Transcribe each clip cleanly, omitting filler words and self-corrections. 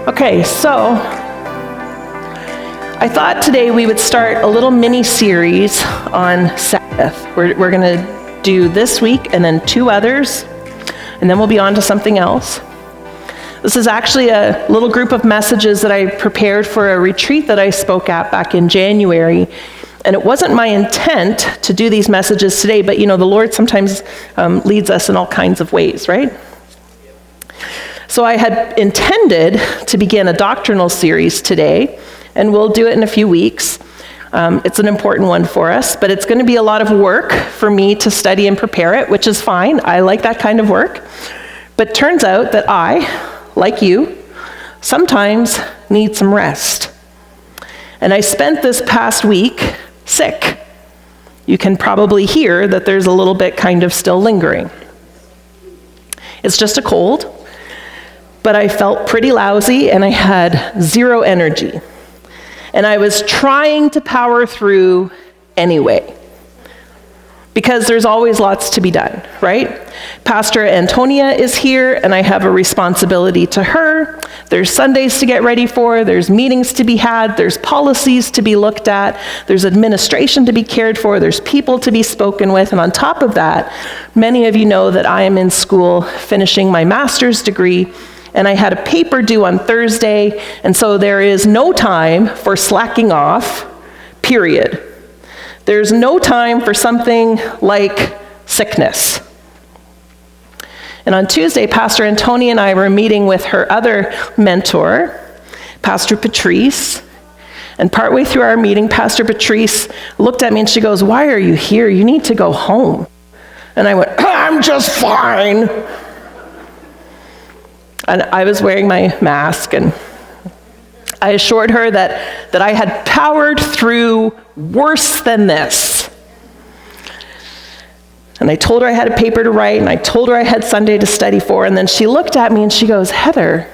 Okay, so I thought today we would start a little mini series on Sabbath. We're going to do this week and then 2 others, and then we'll be on to something else. This is actually a little group of messages that I prepared for a retreat that I spoke at back in January. And it wasn't my intent to do these messages today, but the Lord sometimes leads us in all kinds of ways, right? So I had intended to begin a doctrinal series today, and we'll do it in a few weeks. It's an important one for us, but it's going to be a lot of work for me to study and prepare it, which is fine. I like that kind of work. But turns out that I, like you, sometimes need some rest. And I spent this past week sick. You can probably hear that there's a little bit kind of still lingering. It's just a cold, but I felt pretty lousy and I had 0 energy. And I was trying to power through anyway, because there's always lots to be done, right? Pastor Antonia is here, and I have a responsibility to her. There's Sundays to get ready for, there's meetings to be had, there's policies to be looked at, there's administration to be cared for, there's people to be spoken with, and on top of that, many of you know that I am in school finishing my master's degree, and I had a paper due on Thursday, and so there is no time for slacking off, period. There's no time for something like sickness. And on Tuesday, Pastor Antonia and I were meeting with her other mentor, Pastor Patrice. And partway through our meeting, Pastor Patrice looked at me and she goes, "Why are you here? You need to go home." And I went, "I'm just fine." And I was wearing my mask, and I assured her that I had powered through worse than this. And I told her I had a paper to write, and I told her I had Sunday to study for, and then she looked at me and she goes, "Heather,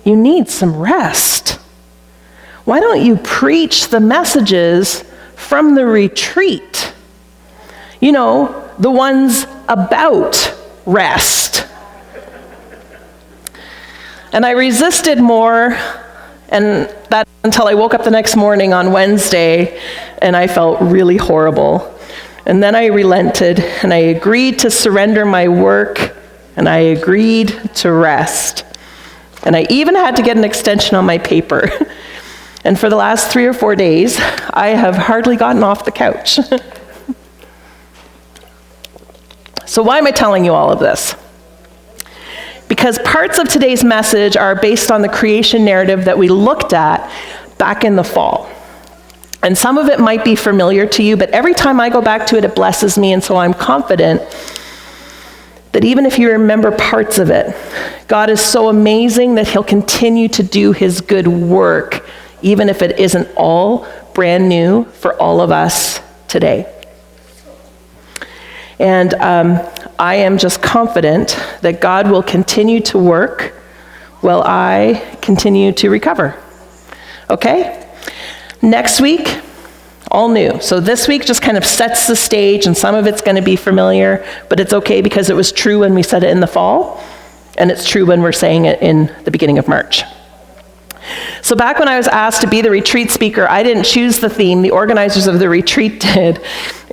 you need some rest. Why don't you preach the messages from the retreat? The ones about rest." And I resisted more, and that until I woke up the next morning on Wednesday, and I felt really horrible. And then I relented, and I agreed to surrender my work, and I agreed to rest. And I even had to get an extension on my paper. And for the last 3 or 4 days, I have hardly gotten off the couch. So why am I telling you all of this? Because parts of today's message are based on the creation narrative that we looked at back in the fall. And some of it might be familiar to you, but every time I go back to it, it blesses me, and so I'm confident that even if you remember parts of it, God is so amazing that he'll continue to do his good work, even if it isn't all brand new for all of us today. And I am just confident that God will continue to work while I continue to recover. Okay? Next week, all new. So this week just kind of sets the stage, and some of it's going to be familiar, but it's okay because it was true when we said it in the fall, and it's true when we're saying it in the beginning of March. So back when I was asked to be the retreat speaker, I didn't choose the theme, the organizers of the retreat did,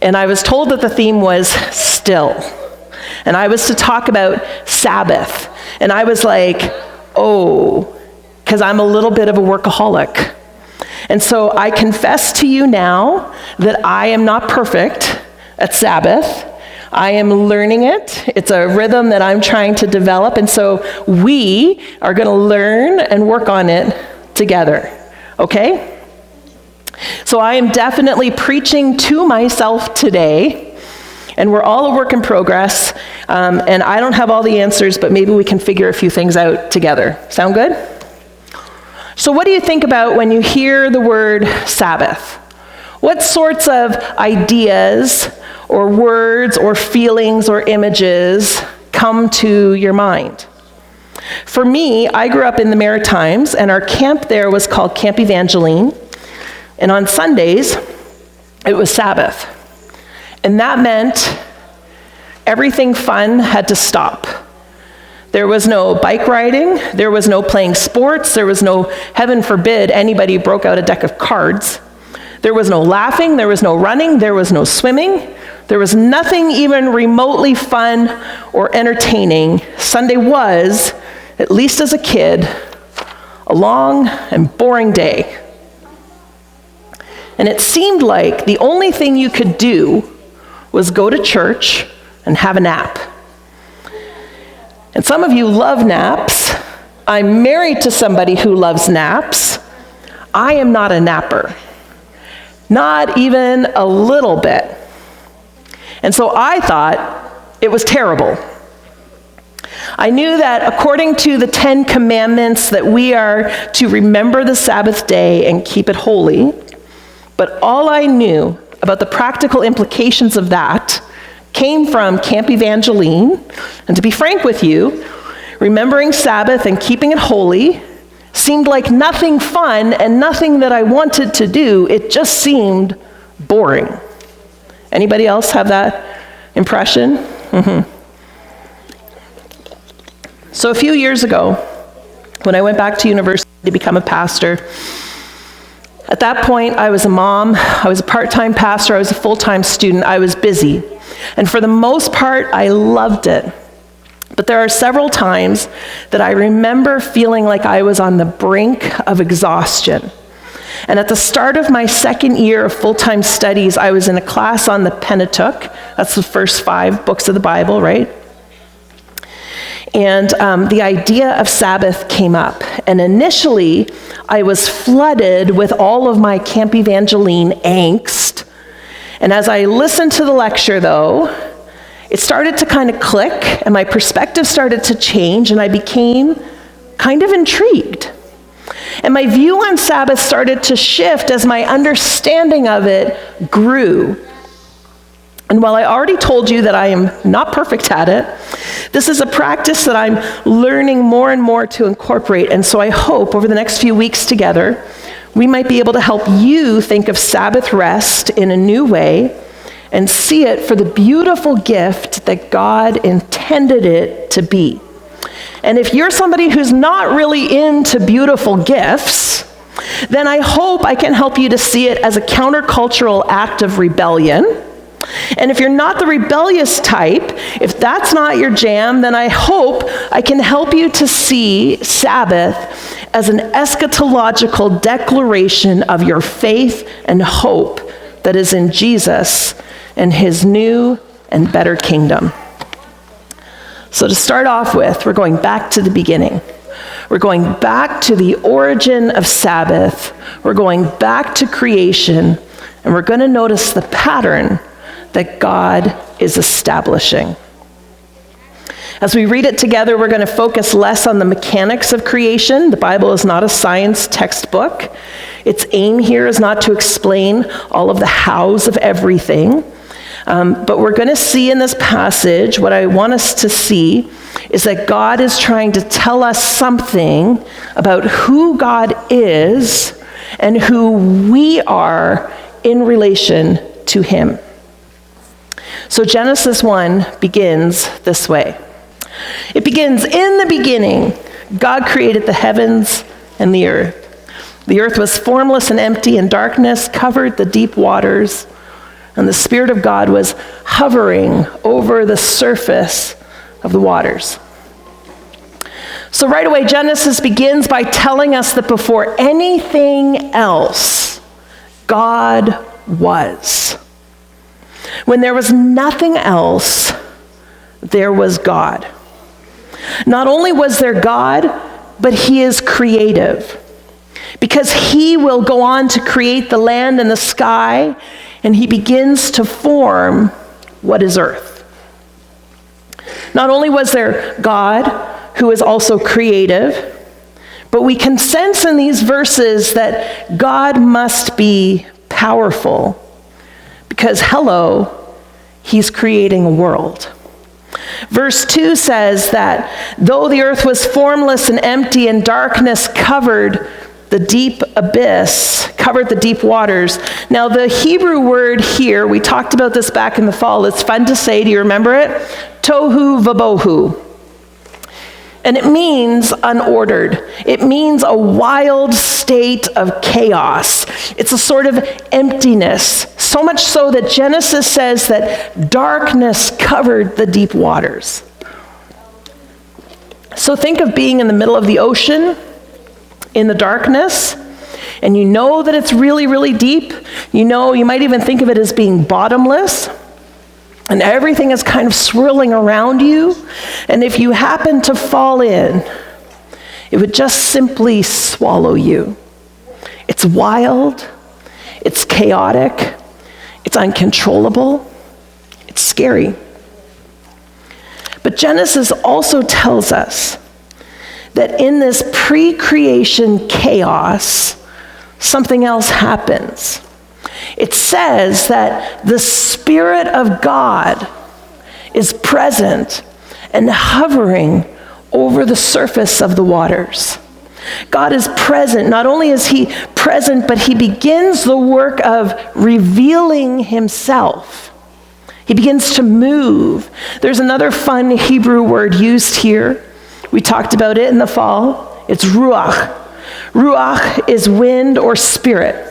and I was told that the theme was still. And I was to talk about Sabbath. And I was like, because I'm a little bit of a workaholic. And so I confess to you now that I am not perfect at Sabbath. I am learning it. It's a rhythm that I'm trying to develop. And so we are going to learn and work on it together. Okay? So I am definitely preaching to myself today. And we're all a work in progress, and I don't have all the answers, but maybe we can figure a few things out together. Sound good? So what do you think about when you hear the word Sabbath? What sorts of ideas or words or feelings or images come to your mind? For me, I grew up in the Maritimes, and our camp there was called Camp Evangeline, and on Sundays, it was Sabbath. And that meant everything fun had to stop. There was no bike riding. There was no playing sports. There was no, heaven forbid, anybody broke out a deck of cards. There was no laughing. There was no running. There was no swimming. There was nothing even remotely fun or entertaining. Sunday was, at least as a kid, a long and boring day. And it seemed like the only thing you could do was go to church and have a nap. And some of you love naps. I'm married to somebody who loves naps. I am not a napper. Not even a little bit. And so I thought it was terrible. I knew that according to the 10 Commandments that we are to remember the Sabbath day and keep it holy, but all I knew about the practical implications of that came from Camp Evangeline. And to be frank with you, remembering Sabbath and keeping it holy seemed like nothing fun and nothing that I wanted to do. It just seemed boring. Anybody else have that impression? Mm-hmm. So a few years ago, when I went back to university to become a pastor, at that point, I was a mom, I was a part-time pastor, I was a full-time student, I was busy. And for the most part, I loved it. But there are several times that I remember feeling like I was on the brink of exhaustion. And at the start of my second year of full-time studies, I was in a class on the Pentateuch. That's the first 5 books of the Bible, right? And the idea of Sabbath came up. And initially, I was flooded with all of my Camp Evangeline angst. And as I listened to the lecture, though, it started to kind of click, and my perspective started to change, and I became kind of intrigued. And my view on Sabbath started to shift as my understanding of it grew. And while I already told you that I am not perfect at it, this is a practice that I'm learning more and more to incorporate. And so I hope over the next few weeks together, we might be able to help you think of Sabbath rest in a new way and see it for the beautiful gift that God intended it to be. And if you're somebody who's not really into beautiful gifts, then I hope I can help you to see it as a countercultural act of rebellion. And if you're not the rebellious type, if that's not your jam, then I hope I can help you to see Sabbath as an eschatological declaration of your faith and hope that is in Jesus and his new and better kingdom. So to start off with, we're going back to the beginning. We're going back to the origin of Sabbath. We're going back to creation, and we're going to notice the pattern that God is establishing. As we read it together, we're going to focus less on the mechanics of creation. The Bible is not a science textbook. Its aim here is not to explain all of the hows of everything. But we're going to see in this passage, what I want us to see is that God is trying to tell us something about who God is and who we are in relation to him. So Genesis 1 begins this way. It begins, in the beginning, God created the heavens and the earth. The earth was formless and empty, and darkness covered the deep waters, and the Spirit of God was hovering over the surface of the waters. So right away, Genesis begins by telling us that before anything else, God was. When there was nothing else, there was God. Not only was there God, but he is creative. Because he will go on to create the land and the sky, and he begins to form what is earth. Not only was there God, who is also creative, but we can sense in these verses that God must be powerful. Because, hello, he's creating a world. Verse 2 says that though the earth was formless and empty and darkness covered the deep abyss, covered the deep waters. Now the Hebrew word here, we talked about this back in the fall, it's fun to say, do you remember it? Tohu vabohu. And it means unordered. It means a wild state of chaos. It's a sort of emptiness, so much so that Genesis says that darkness covered the deep waters. So think of being in the middle of the ocean, in the darkness, and you know that it's really, really deep. You might even think of it as being bottomless. And everything is kind of swirling around you. And if you happen to fall in, it would just simply swallow you. It's wild. It's chaotic. It's uncontrollable. It's scary. But Genesis also tells us that in this pre-creation chaos, something else happens. It says that the Spirit of God is present and hovering over the surface of the waters. God is present. Not only is he present, but he begins the work of revealing himself. He begins to move. There's another fun Hebrew word used here. We talked about it in the fall. It's ruach. Ruach is wind or spirit.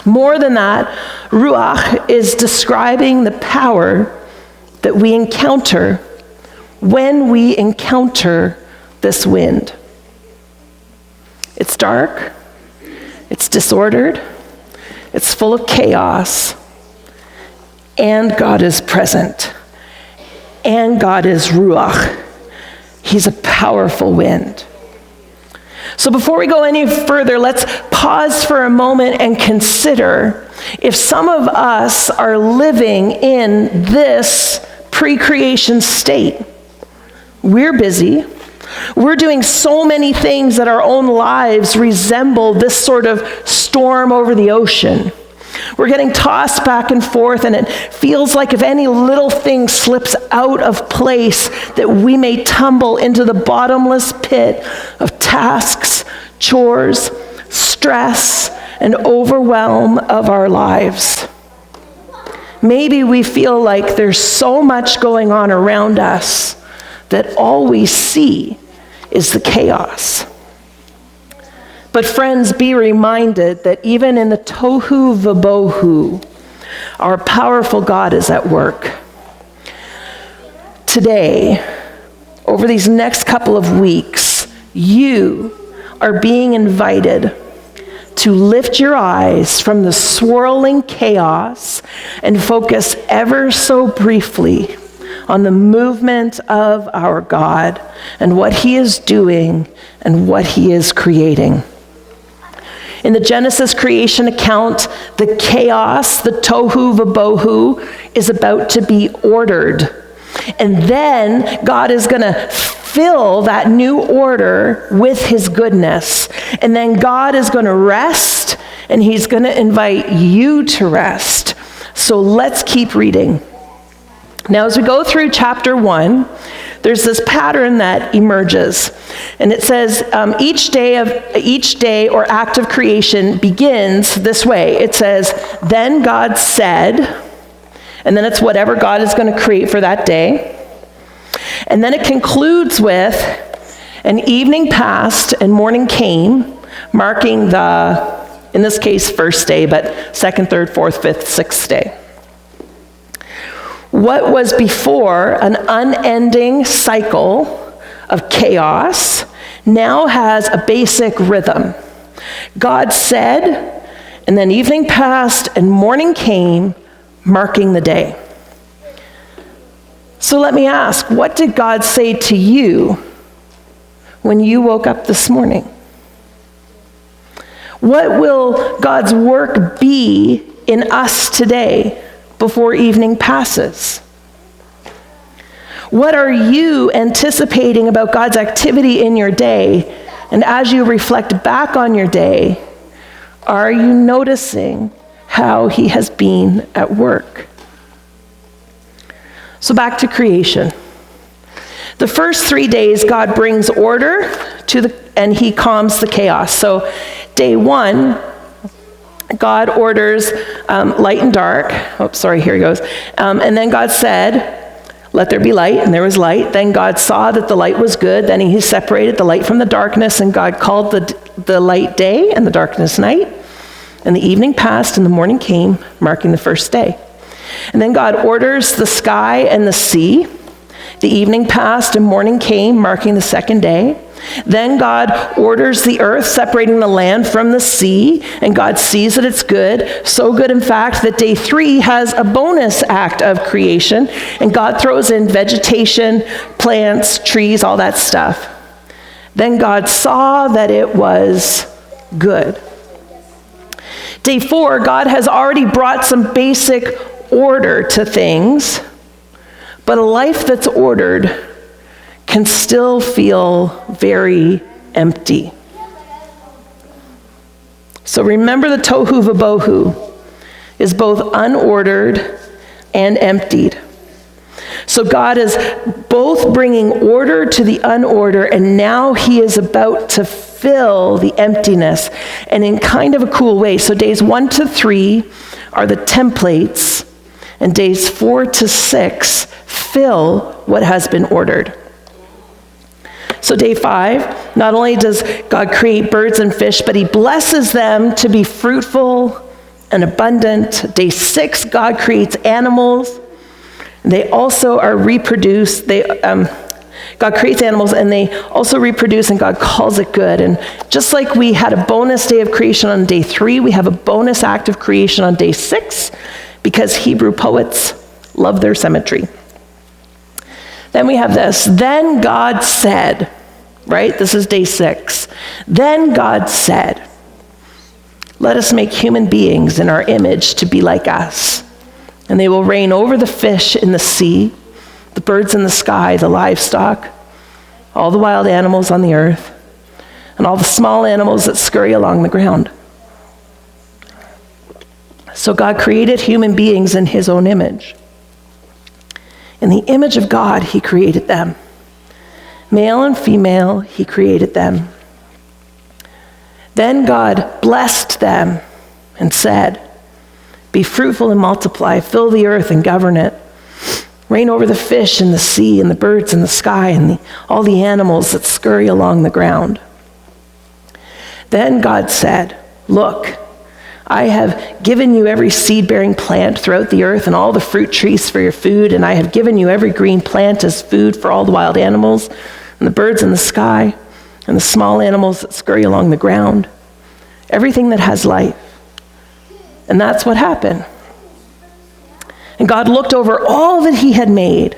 More than that, ruach is describing the power that we encounter when we encounter this wind. It's dark, it's disordered, it's full of chaos, and God is present, and God is ruach. He's a powerful wind. So before we go any further, let's pause for a moment and consider if some of us are living in this pre-creation state. We're busy. We're doing so many things that our own lives resemble this sort of storm over the ocean. We're getting tossed back and forth, and it feels like if any little thing slips out of place, that we may tumble into the bottomless pit of tasks, chores, stress, and overwhelm of our lives. Maybe we feel like there's so much going on around us that all we see is the chaos. But friends, be reminded that even in the tohu vabohu, our powerful God is at work. Today, over these next couple of weeks, you are being invited to lift your eyes from the swirling chaos and focus ever so briefly on the movement of our God and what he is doing and what he is creating. In the Genesis creation account, the chaos, the tohu vabohu, is about to be ordered. And then God is going to fill that new order with his goodness. And then God is going to rest, and he's going to invite you to rest. So let's keep reading. Now, as we go through chapter 1, there's this pattern that emerges. And it says each day or act of creation begins this way. It says, then God said, and then it's whatever God is going to create for that day. And then it concludes with, an evening passed and morning came, marking the, in this case, first day, but second, third, fourth, fifth, sixth day. What was before an unending cycle of chaos now has a basic rhythm. God said, and then evening passed and morning came, marking the day. So let me ask, what did God say to you when you woke up this morning? What will God's work be in us today before evening passes? What are you anticipating about God's activity in your day? And as you reflect back on your day, are you noticing how he has been at work? So back to creation. The first 3 days, God brings order and he calms the chaos. So day 1, God orders light and dark. Oh, sorry, here he goes. And then God said, Let there be light, and there was light. Then God saw that the light was good. Then he separated the light from the darkness, and God called the light day and the darkness night. And the evening passed and the morning came, marking the first day. And then God orders the sky and the sea. The evening passed and morning came, marking the second day. Then God orders the earth, separating the land from the sea, and God sees that it's good. So good, in fact, that day 3 has a bonus act of creation, and God throws in vegetation, plants, trees, all that stuff. Then God saw that it was good. Day 4, God has already brought some basic order to things, but a life that's ordered can still feel very empty. So remember, the tohu vabohu is both unordered and emptied. So God is both bringing order to the unorder, and now he is about to fill the emptiness, and in kind of a cool way. So days 1 to 3 are the templates, and days 4 to 6 fill what has been ordered. So day 5, not only does God create birds and fish, but he blesses them to be fruitful and abundant. Day 6, God creates animals. They also are reproduced. God creates animals and they also reproduce, and God calls it good. And just like we had a bonus day of creation on day 3, we have a bonus act of creation on day 6, because Hebrew poets love their symmetry. Then we have this. Then God said, right? This is day 6. Then God said, let us make human beings in our image to be like us. And they will reign over the fish in the sea, the birds in the sky, the livestock, all the wild animals on the earth, and all the small animals that scurry along the ground. So God created human beings in his own image. In the image of God, he created them. Male and female, he created them. Then God blessed them and said, be fruitful and multiply, fill the earth and govern it. Reign over the fish in the sea and the birds in the sky and all the animals that scurry along the ground. Then God said, look, I have given you every seed-bearing plant throughout the earth and all the fruit trees for your food, and I have given you every green plant as food for all the wild animals and the birds in the sky and the small animals that scurry along the ground, everything that has life. And that's what happened. And God looked over all that he had made,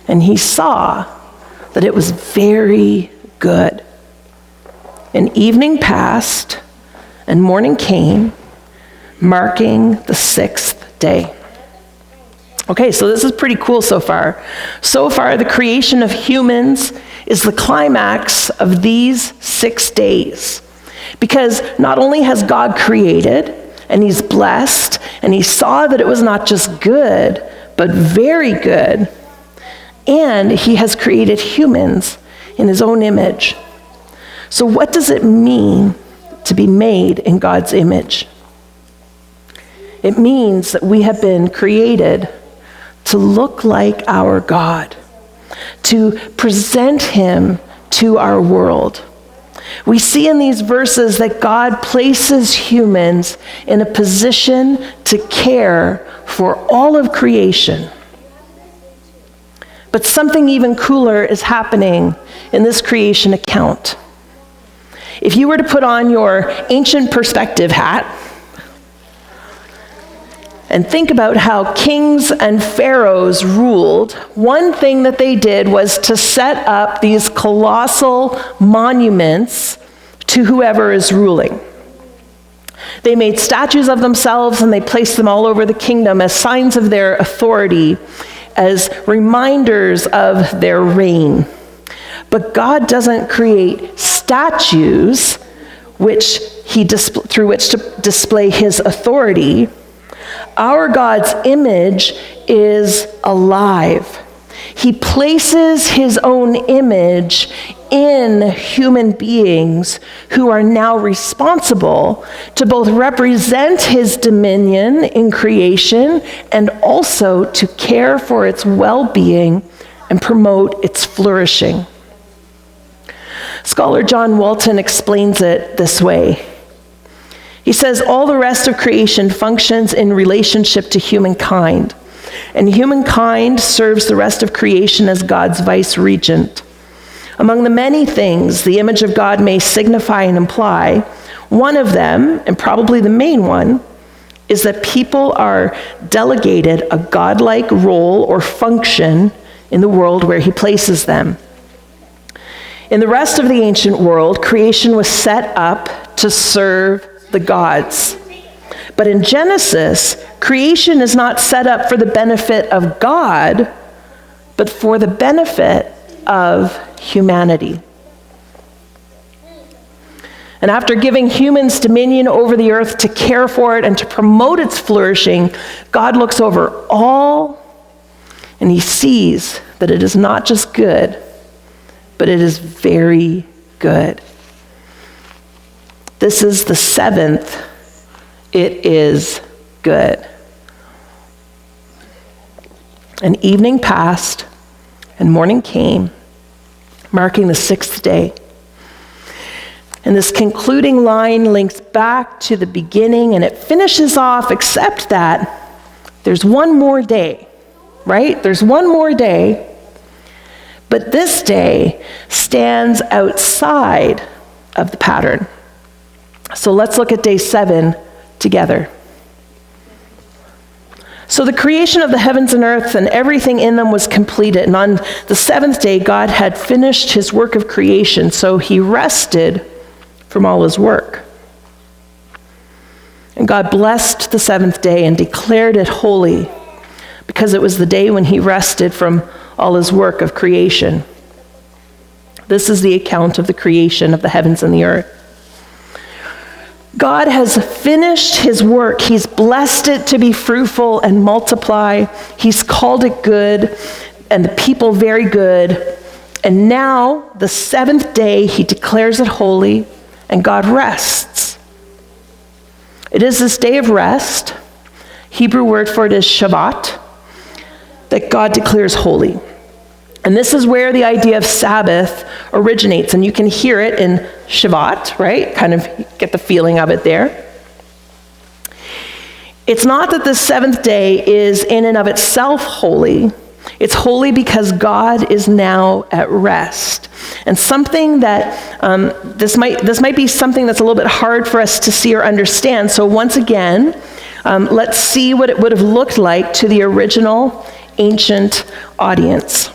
and he saw that it was very good. And evening passed, and morning came, marking the 6th day. Okay, so this is pretty cool so far. So far, the creation of humans is the climax of these 6 days. Because not only has God created, and he's blessed, and he saw that it was not just good, but very good, and he has created humans in his own image. So what does it mean to be made in God's image? It means that we have been created to look like our God, to present him to our world. We see in these verses that God places humans in a position to care for all of creation. But something even cooler is happening in this creation account. If you were to put on your ancient perspective hat and think about how kings and pharaohs ruled, one thing that they did was to set up these colossal monuments to whoever is ruling. They made statues of themselves and they placed them all over the kingdom as signs of their authority, as reminders of their reign. But God doesn't create statues through which to display his authority. Our God's image is alive. He places his own image in human beings who are now responsible to both represent his dominion in creation and also to care for its well-being and promote its flourishing. Scholar John Walton explains it this way. He says, all the rest of creation functions in relationship to humankind, and humankind serves the rest of creation as God's vice-regent. Among the many things the image of God may signify and imply, one of them, and probably the main one, is that people are delegated a godlike role or function in the world where he places them. In the rest of the ancient world, creation was set up to serve the gods. But in Genesis, creation is not set up for the benefit of God, but for the benefit of humanity. And after giving humans dominion over the earth to care for it and to promote its flourishing, God looks over all and he sees that it is not just good, but it is very good. This is the seventh. It is good. And evening passed, and morning came, marking the sixth day. And this concluding line links back to the beginning, and it finishes off, except that there's one more day, right? There's one more day, but this day stands outside of the pattern. So let's look at day 7 together. So the creation of the heavens and earth and everything in them was completed. And on the seventh day, God had finished his work of creation, so he rested from all his work. And God blessed the seventh day and declared it holy, because it was the day when he rested from all his work of creation. This is the account of the creation of the heavens and the earth. God has finished his work. He's blessed it to be fruitful and multiply. He's called it good, and the people very good. And now, the seventh day, he declares it holy, and God rests. It is this day of rest, Hebrew word for it is Shabbat, that God declares holy. And this is where the idea of Sabbath originates, and you can hear it in Shabbat, right? Kind of get the feeling of it there. It's not that the seventh day is in and of itself holy. It's holy because God is now at rest. And something that, this might be something that's a little bit hard for us to see or understand. So once again, let's see what it would have looked like to the original ancient audience.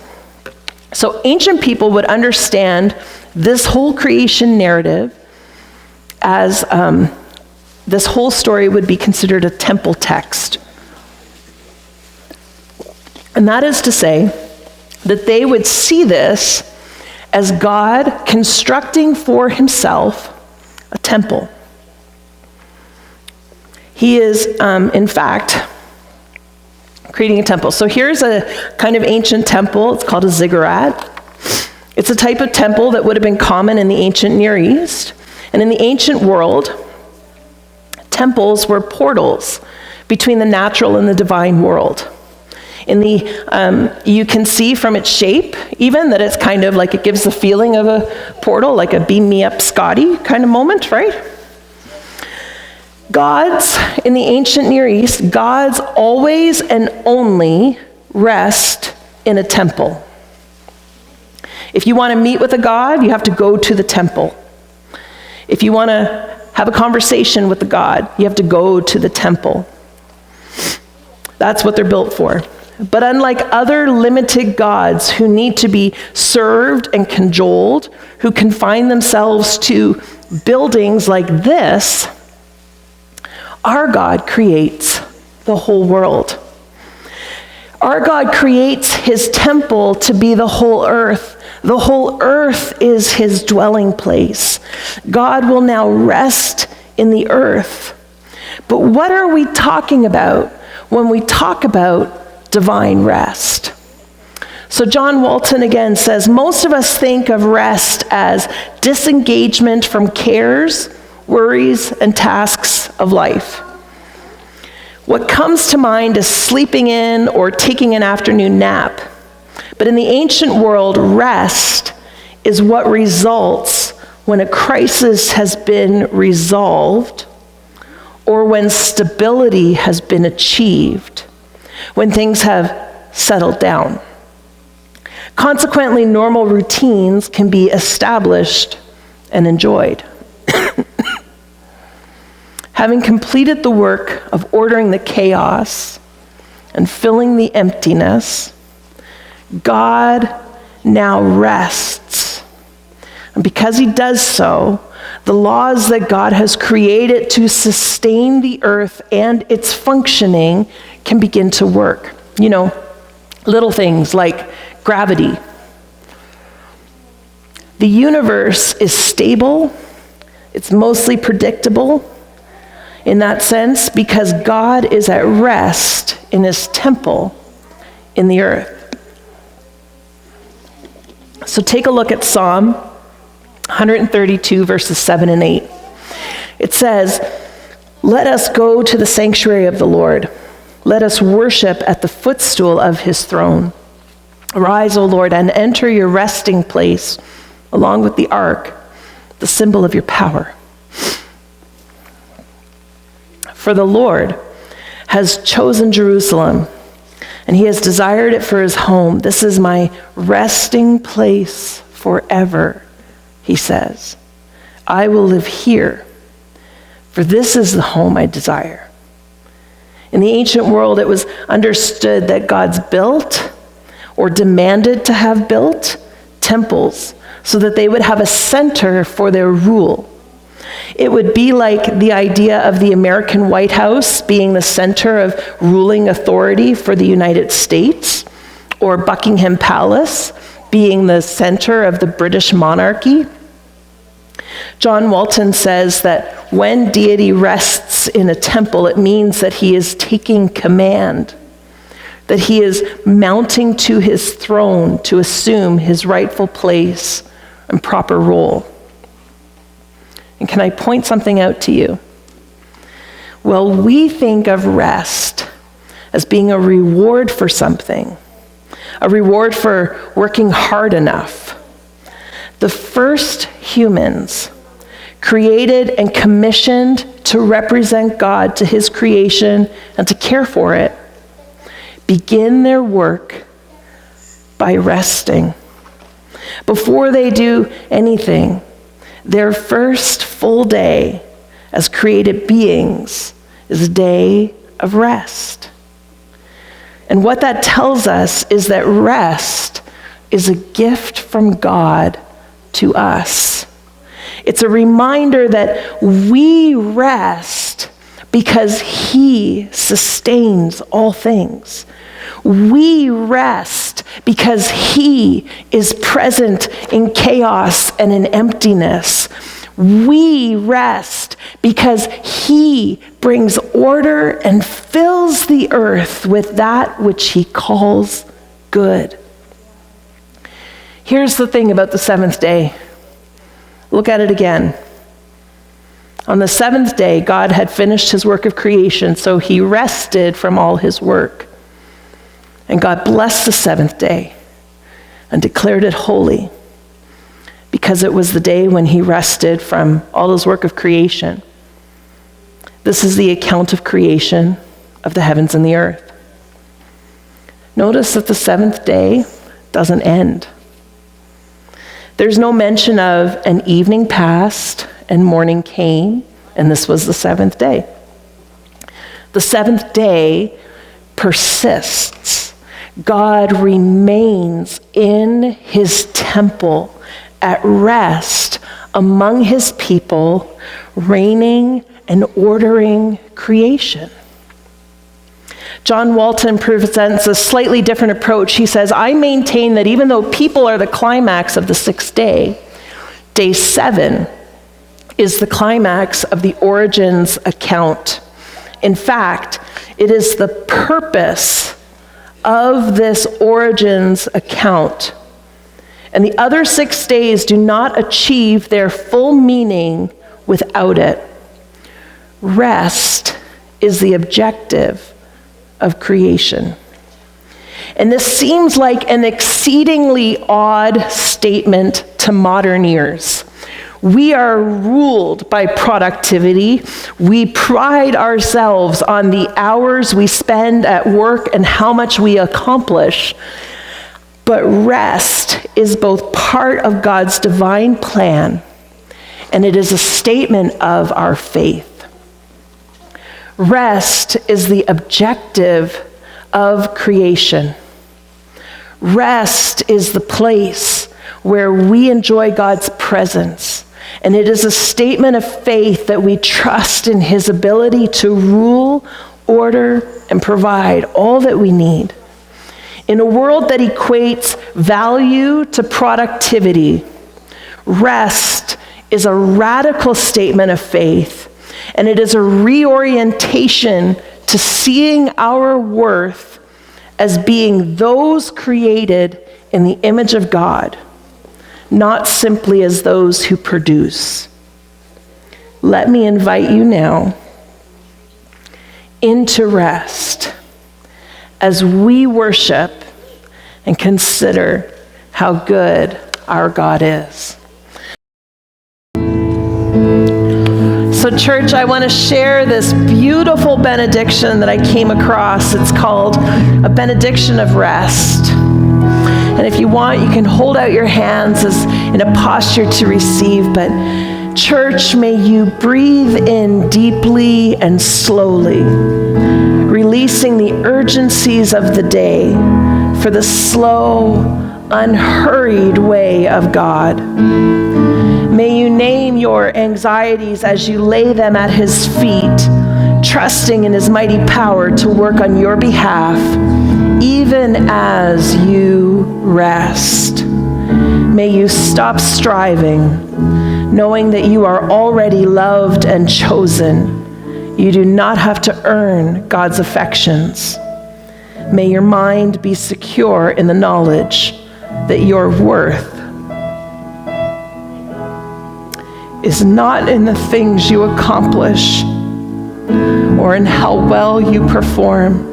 So ancient people would understand this whole creation narrative as this whole story would be considered a temple text. And that is to say that they would see this as God constructing for himself a temple. He is, in fact, creating a temple. So here's a kind of ancient temple. It's called a ziggurat. It's a type of temple that would have been common in the ancient Near East. And in the ancient world, temples were portals between the natural and the divine world. In the, you can see from its shape, even, that it's kind of like it gives the feeling of a portal, like a beam me up Scotty kind of moment, right? Gods in the ancient Near East, gods always and only rest in a temple. If you want to meet with a god, you have to go to the temple. If you want to have a conversation with the god, you have to go to the temple. That's what they're built for. But unlike other limited gods who need to be served and cajoled, who confine themselves to buildings like this, our God creates the whole world. Our God creates his temple to be the whole earth. The whole earth is his dwelling place. God will now rest in the earth. But what are we talking about when we talk about divine rest? So John Walton again says, most of us think of rest as disengagement from cares, worries, and tasks of life. What comes to mind is sleeping in or taking an afternoon nap. But in the ancient world, rest is what results when a crisis has been resolved or when stability has been achieved, when things have settled down. Consequently, normal routines can be established and enjoyed. Having completed the work of ordering the chaos and filling the emptiness, God now rests. And because he does so, the laws that God has created to sustain the earth and its functioning can begin to work. You know, little things like gravity. The universe is stable. It's mostly predictable in that sense because God is at rest in his temple in the earth. So take a look at Psalm 132, verses 7 and 8. It says, "Let us go to the sanctuary of the Lord. Let us worship at the footstool of his throne. Arise, O Lord, and enter your resting place, along with the ark, the symbol of your power. For the Lord has chosen Jerusalem, and he has desired it for his home. This is my resting place forever, he says. I will live here, for this is the home I desire." In the ancient world, it was understood that God's built or demanded to have built temples so that they would have a center for their rule. It would be like the idea of the American White House being the center of ruling authority for the United States, or Buckingham Palace being the center of the British monarchy. John Walton says that when deity rests in a temple, it means that he is taking command, that he is mounting to his throne to assume his rightful place and proper role. And can I point something out to you? Well, we think of rest as being a reward for something, a reward for working hard enough. The first humans, created and commissioned to represent God to his creation and to care for it, begin their work by resting. Before they do anything, their first full day as created beings is a day of rest. And what that tells us is that rest is a gift from God to us. It's a reminder that we rest because he sustains all things. We rest because he is present in chaos and in emptiness. We rest because he brings order and fills the earth with that which he calls good. Here's the thing about the seventh day. Look at it again. On the seventh day, God had finished his work of creation, so he rested from all his work. And God blessed the seventh day and declared it holy because it was the day when he rested from all his work of creation. This is the account of creation of the heavens and the earth. Notice that the seventh day doesn't end. There's no mention of an evening passed and morning came, and this was the seventh day. The seventh day persists. God remains in his temple at rest among his people, reigning and ordering creation. John Walton presents a slightly different approach. He says, I maintain that even though people are the climax of the sixth day, day 7 is the climax of the origins account. In fact, it is the purpose of this origins account. And the other 6 days do not achieve their full meaning without it. Rest is the objective of creation. And this seems like an exceedingly odd statement to modern ears. We are ruled by productivity. We pride ourselves on the hours we spend at work and how much we accomplish. But rest is both part of God's divine plan, and it is a statement of our faith. Rest is the objective of creation. Rest is the place where we enjoy God's presence, and it is a statement of faith that we trust in His ability to rule, order, and provide all that we need. In a world that equates value to productivity, rest is a radical statement of faith, and it is a reorientation to seeing our worth as being those created in the image of God, not simply as those who produce. Let me invite you now into rest as we worship and consider how good our God is. So church, I want to share this beautiful benediction that I came across. It's called a benediction of rest. And if you want, you can hold out your hands as in a posture to receive. But church, may you breathe in deeply and slowly, releasing the urgencies of the day for the slow, unhurried way of God. May you name your anxieties as you lay them at His feet, trusting in His mighty power to work on your behalf, even as you rest. May you stop striving, knowing that you are already loved and chosen. You do not have to earn God's affections. May your mind be secure in the knowledge that your worth is not in the things you accomplish or in how well you perform.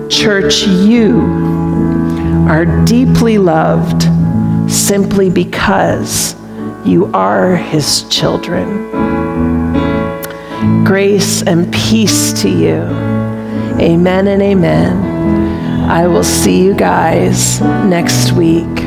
Church, you are deeply loved simply because you are His children. Grace and peace to you. Amen and amen. I will see you guys next week.